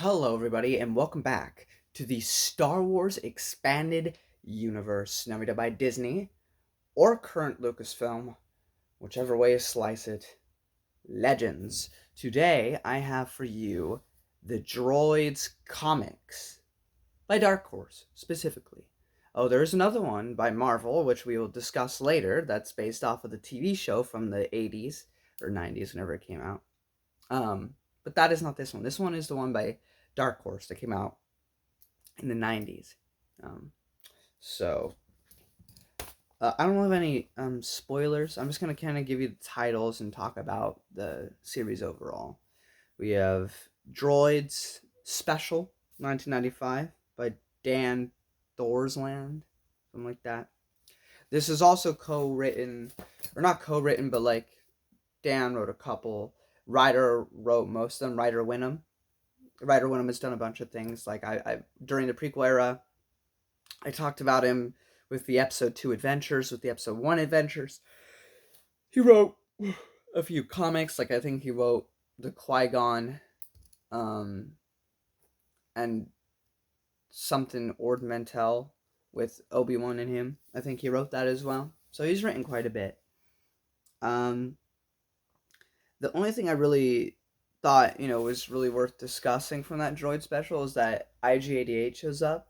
Hello, everybody, and welcome back to the Star Wars Expanded Universe, narrated by Disney or current Lucasfilm, whichever way you slice it. Legends. Today, I have for you the Droids comics by Dark Horse, specifically. Oh, there's another one by Marvel, which we will discuss later, that's based off of the TV show from the 80s or 90s, whenever it came out. But that is not this one. This one is the one by Dark Horse that came out in the 90s. Um, so, I don't have any spoilers. I'm just going to kind of give you the titles and talk about the series overall. We have Droids Special, 1995, by Dan Thorsland, something like that. This is also co-written, or not co-written, but like Dan wrote a couple. Ryder wrote most of them. Ryder Winham has done a bunch of things. Like I during the prequel era, I talked about him with the episode 2 adventures, with the episode 1 adventures. He wrote a few comics. Like I think he wrote the Qui-Gon, and something Ord Mantell with Obi-Wan in him. I think he wrote that as well. So he's written quite a bit. The only thing I really thought, was really worth discussing from that Droid special is that IG-88 shows up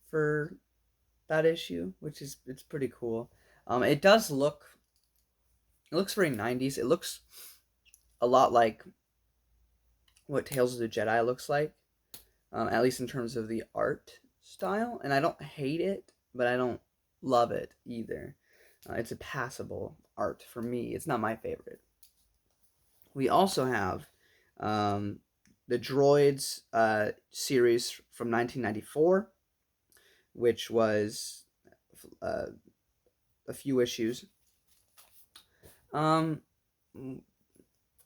for that issue, which is it's pretty cool. It looks very 90s. It looks a lot like what Tales of the Jedi looks like, at least in terms of the art style. And I don't hate it, but I don't love it either. It's a passable art for me. It's not my favorite. We also have the Droids series from 1994, which was a few issues.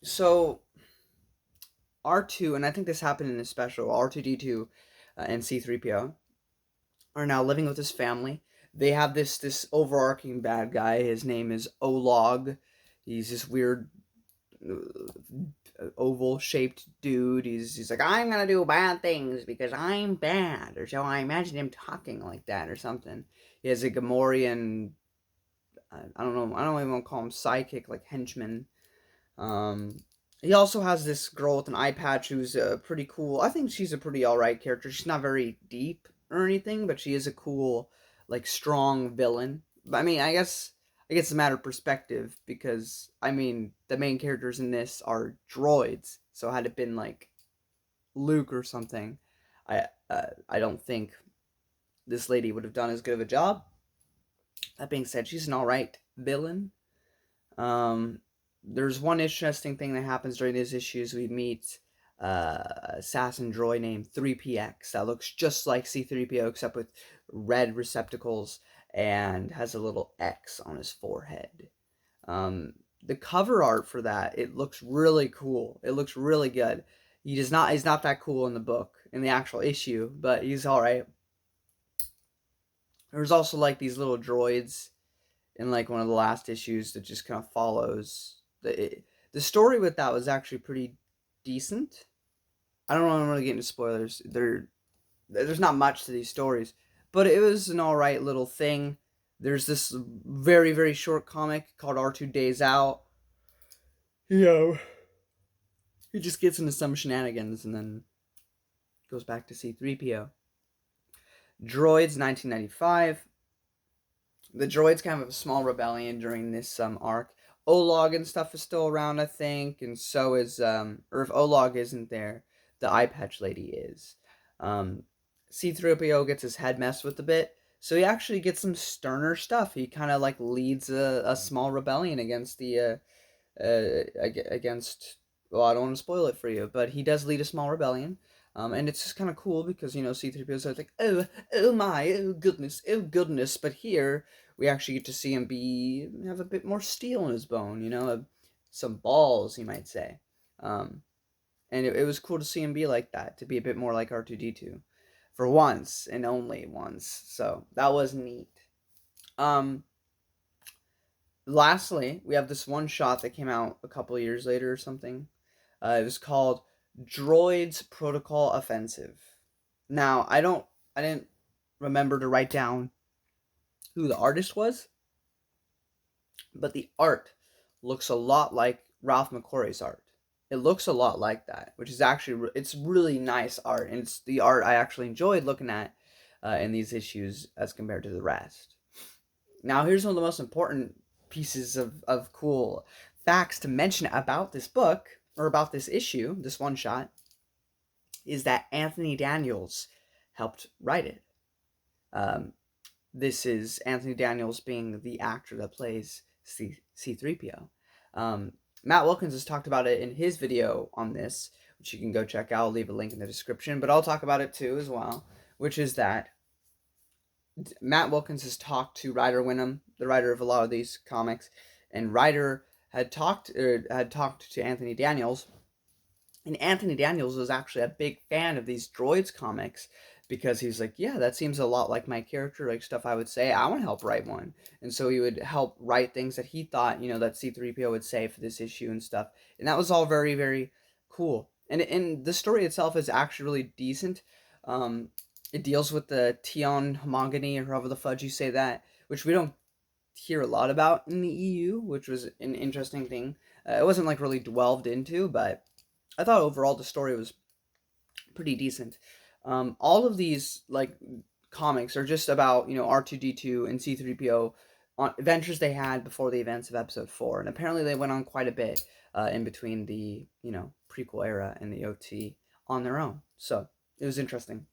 So R2, and I think this happened in a special, R2D2 and C3PO are now living with his family. They have this overarching bad guy. His name is Olog. He's this weird oval shaped dude. He's like, I'm gonna do bad things because I'm bad, or so I imagine him talking like that or something. He has a Gamorrean, I don't know, I don't even want to call him psychic, like henchman. He also has this girl with an eye patch who's pretty cool. I think she's a pretty alright character. She's not very deep or anything, but she is a cool, like, strong villain. But I mean, I guess it's a matter of perspective, because I mean the main characters in this are droids. So had it been like Luke or something, I don't think this lady would have done as good of a job. That being said, she's an alright villain. There's one interesting thing that happens during these issues. We meet assassin droid named 3PX that looks just like C3PO except with red receptacles and has a little X on his forehead. The cover art for that, it looks really cool. It looks really good. He's not that cool in the book, in the actual issue, but he's alright. There's also like these little droids in like one of the last issues that just kind of follows the story with that was actually pretty decent. I don't want to really get into spoilers. There's not much to these stories, but it was an alright little thing. There's this very, very short comic called R2 Days Out. He just gets into some shenanigans and then goes back to C3PO. Droids, 1995. The droids kind of have a small rebellion during this arc. Olog and stuff is still around, I think, and so is, or if Olog isn't there, the eye patch lady is. C3PO gets his head messed with a bit, so he actually gets some sterner stuff. He kind of like leads a small rebellion against against. Well, I don't want to spoil it for you, but he does lead a small rebellion. And it's just kind of cool because, C3PO is like, oh my, oh goodness. But here, we actually get to see him have a bit more steel in his bone, some balls, you might say. And it was cool to see him be like that, to be a bit more like R2D2. For once, and only once. So, that was neat. Lastly, we have this one shot that came out a couple years later or something. It was called Droids Protocol Offensive. Now, I didn't remember to write down who the artist was, but the art looks a lot like Ralph McQuarrie's art. It looks a lot like that, which is actually it's really nice art, and it's the art I actually enjoyed looking at in these issues as compared to the rest. Now, here's one of the most important pieces of cool facts to mention about this book, or about this issue, this one shot, is that Anthony Daniels helped write it. Um, this is Anthony Daniels being the actor that plays C3PO. Matt Wilkins has talked about it in his video on this, which you can go check out. I'll leave a link in the description, but I'll talk about it too as well, which is that Matt Wilkins has talked to Ryder Winham, the writer of a lot of these comics, and Ryder had talked to Anthony Daniels, and Anthony Daniels was actually a big fan of these Droids comics because he's like, yeah, that seems a lot like my character, like stuff I would say. I want to help write one. And so he would help write things that he thought, that C3PO would say for this issue and stuff. And that was all very, very cool. And the story itself is actually really decent. It deals with the Tion homogeny, or however the fudge you say that, which we don't hear a lot about in the EU, which was an interesting thing. It wasn't like really delved into, but I thought overall the story was pretty decent. All of these like comics are just about R2D2 and C3PO on adventures they had before the events of Episode 4, and apparently they went on quite a bit in between the prequel era and the OT on their own. So it was interesting.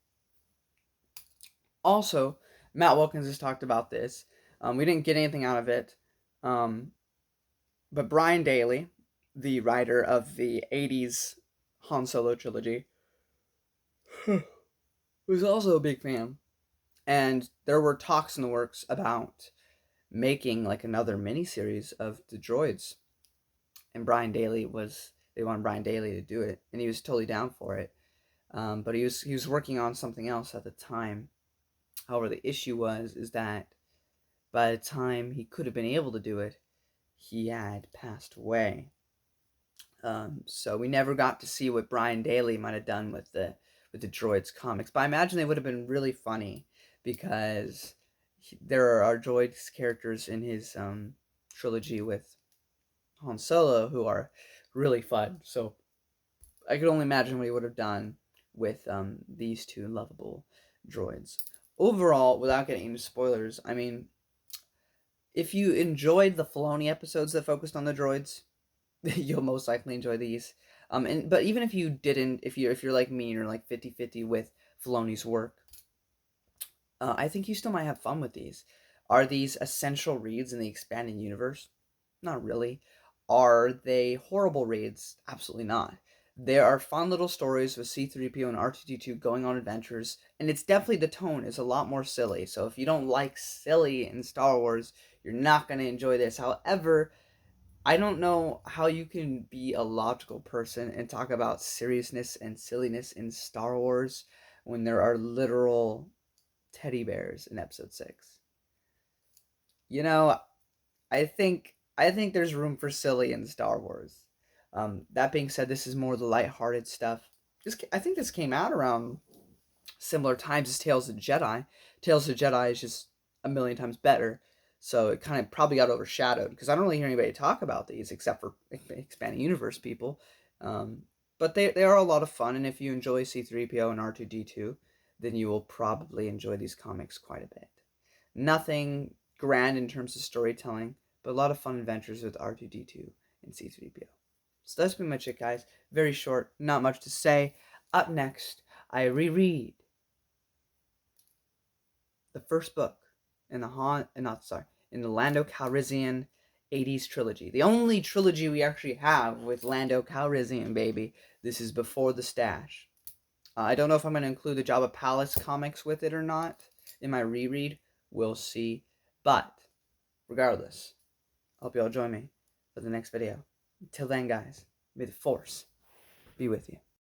Also, Matt Wilkins has talked about this. We didn't get anything out of it, but Brian Daley, the writer of the '80s Han Solo trilogy, was also a big fan. And there were talks in the works about making like another miniseries of the droids. And they wanted Brian Daley to do it, and he was totally down for it. But he was working on something else at the time. However, the issue is that by the time he could have been able to do it, he had passed away. So we never got to see what Brian Daley might have done with the Droids comics. But I imagine they would have been really funny because there are Droids characters in his trilogy with Han Solo who are really fun. So I could only imagine what he would have done with these two lovable droids. Overall, without getting into spoilers, I mean, if you enjoyed the Filoni episodes that focused on the droids, you'll most likely enjoy these. But even if you didn't, if you're like me, you're like 50-50 with Filoni's work, I think you still might have fun with these. Are these essential reads in the expanding universe? Not really. Are they horrible reads? Absolutely not. There are fun little stories with C3PO and R2D2 going on adventures, and it's definitely, the tone is a lot more silly. So if you don't like silly in Star Wars, you're not going to enjoy this. However, I don't know how you can be a logical person and talk about seriousness and silliness in Star Wars when there are literal teddy bears in Episode 6. You know, I think there's room for silly in Star Wars. That being said, this is more the lighthearted stuff. I think this came out around similar times as Tales of the Jedi. Tales of the Jedi is just a million times better, so it kind of probably got overshadowed because I don't really hear anybody talk about these except for expanding universe people. But they are a lot of fun, and if you enjoy C3PO and R2D2, then you will probably enjoy these comics quite a bit. Nothing grand in terms of storytelling, but a lot of fun adventures with R2D2 and C3PO. So that's pretty much it, guys. Very short, not much to say. Up next, I reread the first book in the Lando Calrissian '80s trilogy. The only trilogy we actually have with Lando Calrissian, baby. This is Before the Stash. I don't know if I'm going to include the Jabba Palace comics with it or not in my reread. We'll see. But regardless, I hope you all join me for the next video. Until then, guys, may the Force be with you.